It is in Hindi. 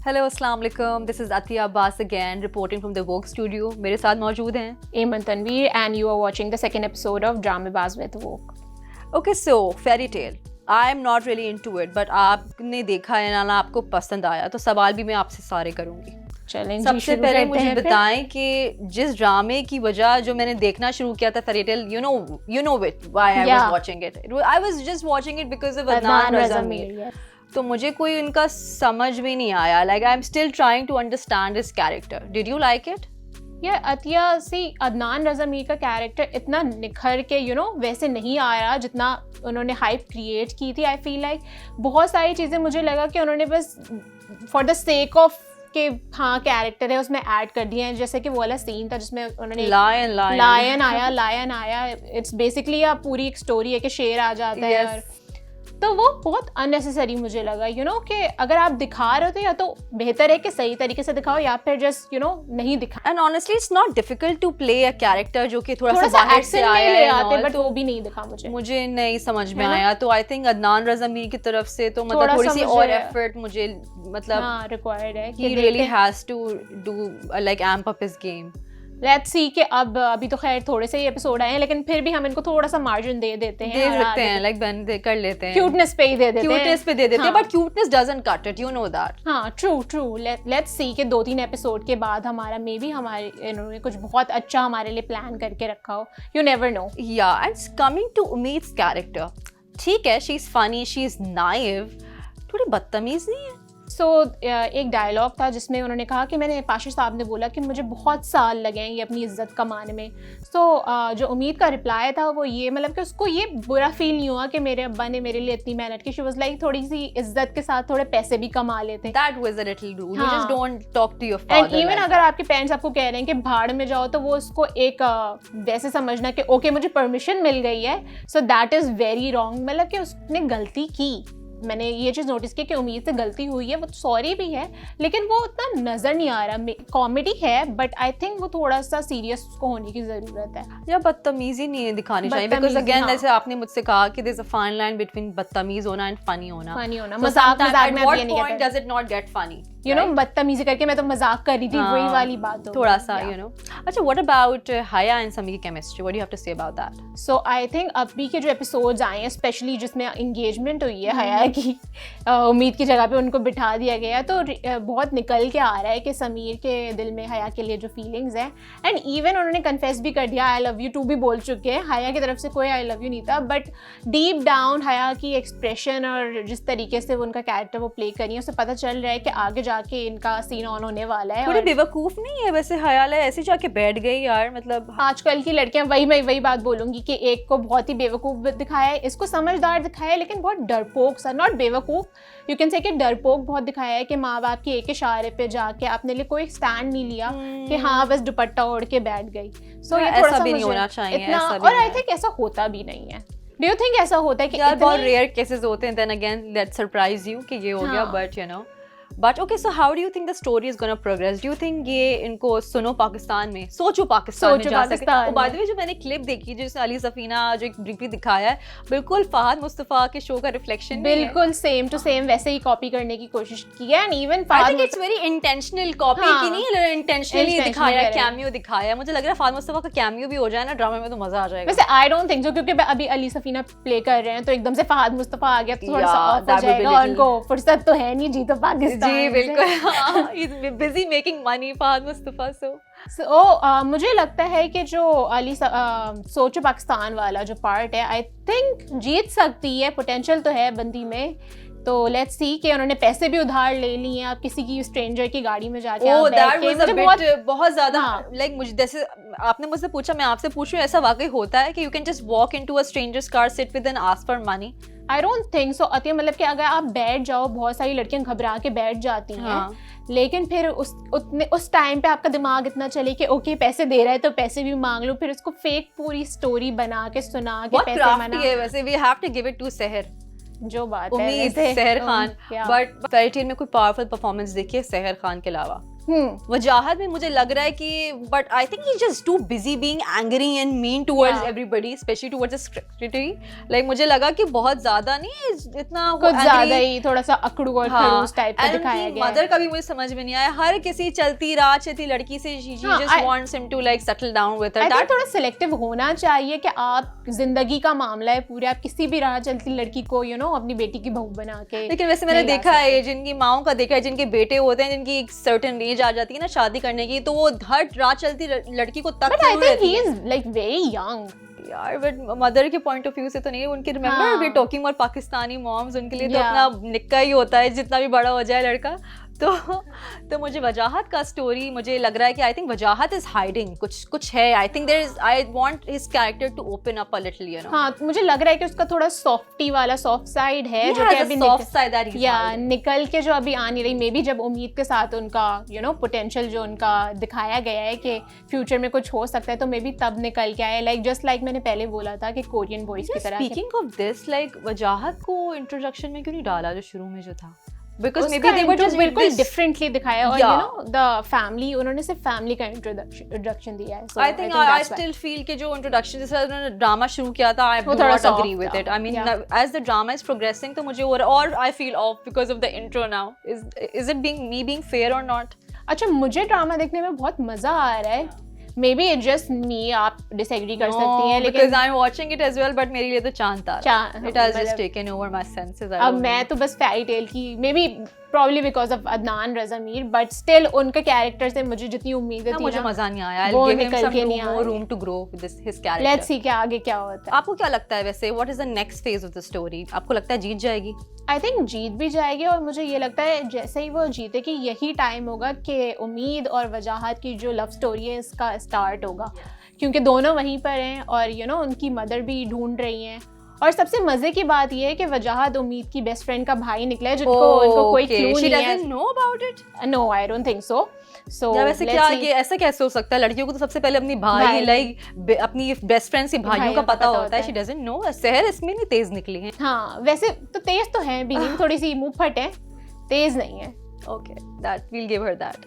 हेलो अस्सलाम वालेकुम, this is Atiya Abbas again reporting from the Vogue studio. मेरे साथ मौजूद हैं Eamon Tanveer and you are watching the second episode of Dramebaz with Vogue. Okay so fairy tale I am not really into it, but आपने देखा है ना, आपको पसंद आया, तो सवाल भी मैं आपसे सारे करूंगी। चलें जी, सबसे शुरू पहले करते मुझे हैं फिर। बताएं कि जिस ड्रामे की वजह जो मैंने देखना शुरू किया था fairy tale, you know it why I was watching it. I was just watching it because of Adnan Raza Mir. yes. तो मुझे कोई उनका समझ भी नहीं आया। Like I am still trying to understand his character. Did you like it? Yeah, Atiya सी अदनान रज़ा मीर का कैरेक्टर इतना निखर के वैसे नहीं आ रहा जितना उन्होंने हाइप क्रिएट की थी। आई फील लाइक बहुत सारी चीज़ें मुझे लगा कि उन्होंने बस फॉर द सेक ऑफ के हाँ कैरेक्टर है उसमें ऐड कर दिए हैं। जैसे कि वो वाला सीन था जिसमें उन्होंने लायन आया इट्स बेसिकली अब पूरी एक स्टोरी है कि शेर आ जाता है। और तो वो बहुत अननेसेसरी मुझे लगा कि अगर आप दिखा रहे हो तो या तो बेहतर है कि सही तरीके से दिखाओ या फिर जस्ट नहीं दिखा। And honestly it's not difficult to play a character जो कि थोड़ा सा बाहर से ले आया आते, है, बट तो वो भी नहीं दिखा मुझे नहीं समझ में आया। तो आई थिंक अदनान रज़ा मीर की तरफ से तो मतलब थोड़ी सी और एफर्ट मुझे मतलब रिक्वायर्ड है। he really has to do like amp up his game. Let's see कि अब अभी तो खैर थोड़े से ही एपिसोड आए हैं, लेकिन फिर भी हम इनको थोड़ा सा मार्जिन दे देते हैं, दे सकते हैं, लाइक बंद कर लेते हैं, क्यूटनेस पे ही दे देते हैं, क्यूटनेस पे दे देते हैं, but cuteness doesn't cut it, you know that. हाँ ट्रू लेट्स सी कि 2-3 एपिसोड के बाद हमारा मे बी हमारे इन्होंने कुछ बहुत अच्छा हमारे लिए प्लान करके रखा हो, यू नेवर नो। या एंड कमिंग टू उम्मीद's कैरेक्टर, ठीक है, she is funny, she is naive, थोड़ी बदतमीज नहीं है? एक डायलॉग था जिसमें उन्होंने कहा कि मैंने पाशा साहब ने बोला कि मुझे बहुत साल लगे हैं ये अपनी इज्जत कमाने में। जो उम्मीद का रिप्लाई था वो ये, मतलब कि उसको ये बुरा फील नहीं हुआ कि मेरे अब्बा ने मेरे लिए इतनी मेहनत की। शी वाज लाइक थोड़ी सी इज्जत के साथ थोड़े पैसे भी कमा लेते। That was a little rude, you just don't talk to your father. And even अगर आपके पेरेंट्स आपको कह रहे हैं कि भाड़ में जाओ, तो वो उसको एक वैसे समझना कि ओके मुझे परमिशन मिल गई है, so that is very wrong. मतलब कि उसने गलती की, मैंने ये चीज़ नोटिस की कि उम्मीद से गलती हुई है, वो सॉरी भी है, लेकिन वो उतना नज़र नहीं आ रहा। कॉमेडी है बट आई थिंक वो थोड़ा सा सीरियस उसको होने की ज़रूरत है। या बदतमीजी नहीं दिखानी चाहिए, बिकॉज अगेन जैसे आपने मुझसे कहा कि there is a fine line between बदतमीज होना एंड फनी होना। मजाक में what point does it not get funny? बदतमीजी करके मैं तो मजाक कर रही थी, वही वाली बात थोड़ा सा अच्छा, व्हाट अबाउट हया एंड समी की chemistry, what do you have to say about that? So I think अभी के जो एपिसोड्स आए हैं, स्पेशली जिसमें एंगेजमेंट हुई है हया की, उम्मीद की जगह पे उनको बिठा दिया गया, तो बहुत निकल के आ रहा है कि समीर के दिल में हया के लिए जो फीलिंग्स हैं, एंड इवन उन्होंने कन्फेस भी कर दिया, आई लव यू टू भी बोल चुके हैं। हया की तरफ से कोई आई लव यू नहीं था, बट डीप डाउन हया की एक्सप्रेशन और जिस तरीके से वो उनका कैरेक्टर वो प्ले करी है, उससे पता चल रहा है कि आगे जाके इनका सीन ऑन होने वाला है। थोड़ी बेवकूफ नहीं है वैसे हया? ऐसे जाके बैठ गई यार, मतलब आजकल की लड़कियां वही बात बोलूंगी कि एक को बहुत ही बेवकूफ दिखाया है, इसको समझदार दिखाया है, लेकिन बहुत डरपोक सा, नॉट बेवकूफ, यू कैन से कि डरपोक बहुत दिखाया है कि माँ बाप के एक इशारे पे जाके अपने लिए कोई स्टैंड नहीं लिया कि हाँ बस दुपट्टा ओढ़ के बैठ गई। सो ये थोड़ा सा भी नहीं होना चाहिए, और आई थिंक ऐसा होता भी नहीं है। डू यू थिंक ऐसा होता है कि यार बहुत रेयर केसेस होते हैं, then again let's surprise you कि ये हो गया, but But okay, so how do you think the story is going to progress? Do you think ये इनको सुनो पाकिस्तान में, सोचो पाकिस्तान में जा सके? by the way, जो मैंने क्लिप देखी जिसमें अली सफीना जो एक ब्रीफली दिखाया है, बिल्कुल फहद मुस्तफा के शो का रिफ्लेक्शन, बिल्कुल सेम टू सेम वैसे ही कॉपी करने की कोशिश की है। And even I think it's very intentional copy की नहीं, intentionally दिखाया है, कैमियो दिखाया है। मुझे लग रहा है फहद मुस्तफा का कैमियो भी हो जाए ना ड्रामा में तो मजा आ जाएगा। वैसे आई डोंट थिंक सो, क्योंकि अभी अली सफीना प्ले कर रहे हैं, तो एकदम से फहद मुस्तफा आ गया तो थोड़ा सा ऑफ हो जाएगा, उनको फुर्सत तो है नहीं, जी तो पाकिस्तान। जी बिल्कुल, he's busy making money, Fahad Mustafa. मुझे लगता है कि जो अली सोचो पाकिस्तान वाला जो पार्ट है, आई थिंक जीत सकती है, पोटेंशियल तो है बंदी में। तो लेट्स सी कि उन्होंने पैसे भी उधार ले लिए हैं, आप किसी की स्ट्रेंजर की गाड़ी में जाके बहुत ज्यादा लाइक मुझे, जैसे आपने मुझसे पूछा, मैं आपसे पूछ रही हूँ, ऐसा वाकई होता है कि you can just walk into a stranger's car, sit with and ask for money? I don't think so Atiya, मतलब कि अगर आप बैठ जाओ, बहुत सारी लड़कियां घबरा के बैठ जाती हैं, लेकिन फिर उस टाइम पे आपका दिमाग इतना चले कि ओके पैसे दे रहा है तो पैसे भी मांग लो, फिर उसको फेक पूरी स्टोरी बना के सुना के पैसे मना। वैसे we have to give it to Sehar, जो बात है सहर खान, बट फेरी टेल में कोई पावरफुल परफॉर्मेंस देखिए सहर खान के अलावा? वजाहत में मुझे लग रहा है कि but I think he just too busy being angry and mean towards everybody, specially towards the secretary. Like मुझे लगा कि बहुत ज्यादा नहीं, इतना कुछ ज्यादा ही थोड़ा सा अकड़ू और खड़ूस टाइप का दिखाया गया. मदर का भी मुझे समझ में नहीं आया. हर किसी चलती राह चलती लड़की से she just wants him to like settle down with her. I think थोड़ा सिलेक्टिव होना चाहिए कि आप जिंदगी का मामला है पूरे, आप किसी भी राह चलती लड़की को अपनी बेटी की बहू बना के. लेकिन वैसे मैंने देखा है, जिनकी माओं का देखा है, जिनके बेटे होते हैं, जिनकी एक सर्टेन एज आ जाती है ना शादी करने की, तो वो हर राह चलती लड़की को तक. But I think he is like very young. यार बट मदर के पॉइंट ऑफ व्यू से तो नहीं. उनके remember we talking about Pakistani moms, उनके लिए तो अपना निक्का ही होता है जितना भी बड़ा हो जाए लड़का. तो मुझे वजाहत का स्टोरी मुझे लग रहा है कि I think Wajahat is hiding कुछ है. I think there is, I want his character to open up a little, you know. हाँ, मुझे लग रहा है कि उसका थोड़ा सॉफ्टी वाला सॉफ्ट साइड है जो कि अभी सॉफ्ट साइड दैट निकल के जो अभी आ नहीं रही. मे बी जब उम्मीद के साथ उनका पोटेंशियल जो उनका दिखाया गया है कि फ्यूचर में कुछ हो सकता है, तो मे बी तब निकल के आए. लाइक जस्ट लाइक मैंने पहले बोला था कि कोरियन बॉयज की तरह. स्पीकिंग ऑफ दिस, लाइक वजाहत को इंट्रोडक्शन में क्यों नहीं डाला जो शुरू में जो था? Because maybe they were just बिल्कुल डिफरेंटली दिखाया. और the family, उन्होंने सिर्फ फैमिली का इंट्रोडक्शन दिया है. So I think I still feel कि जो इंट्रोडक्शन जिस तरह उन्होंने ड्रामा शुरू किया था, I do not agree with it. I mean, as the drama is progressing, तो मुझे और I feel off because of the intro now. Is it being fair or not? अच्छा, मुझे ड्रामा देखने में बहुत मजा आ रहा है. Maybe it's just me, आप disagree कर सकती हैं, लेकिन because I'm watching it as well, but मेरे लिए तो चांद था. It has just taken over my senses. अब मैं तो बस fairy tale की, maybe probably because of Adnan Raza Mir, but still उनके कैरेक्टर से मुझे जितनी उम्मीदें थी मुझे मजा नहीं आया. I'll give him some more room to grow with his character. Let's see क्या आगे क्या होता है. आपको क्या लगता है वैसे, what is the next phase of the story? आपको लगता है जीत जाएगी? I think जीत भी जाएगी, और मुझे ये लगता है जैसे ही वो जीतेगी यही टाइम होगा कि उम्मीद और वजाहत की जो लव स्टोरी है इसका स्टार्ट होगा, क्योंकि दोनों वहीं पर हैं और उनकी मदर भी ढूंढ रही हैं. और सबसे मजे की बात ये है कि वजाहत उम्मीद की बेस्ट फ्रेंड का भाई निकला है, जिनको उनको कोई क्लू नहीं है. She doesn't know about it? No, I don't think so. So वैसे क्या ये ऐसा कैसे हो सकता है? लड़कियों को तो सबसे पहले अपनी भाई लाइक अपनी बेस्ट फ्रेंड से भाइयों का पता होता है. She doesn't know. सहर इसमें नहीं तेज निकली है. हाँ, वैसे तो तेज तो है भी नहीं, थोड़ी सी मुंह फट है, तेज नहीं है. Okay, that we'll give her that.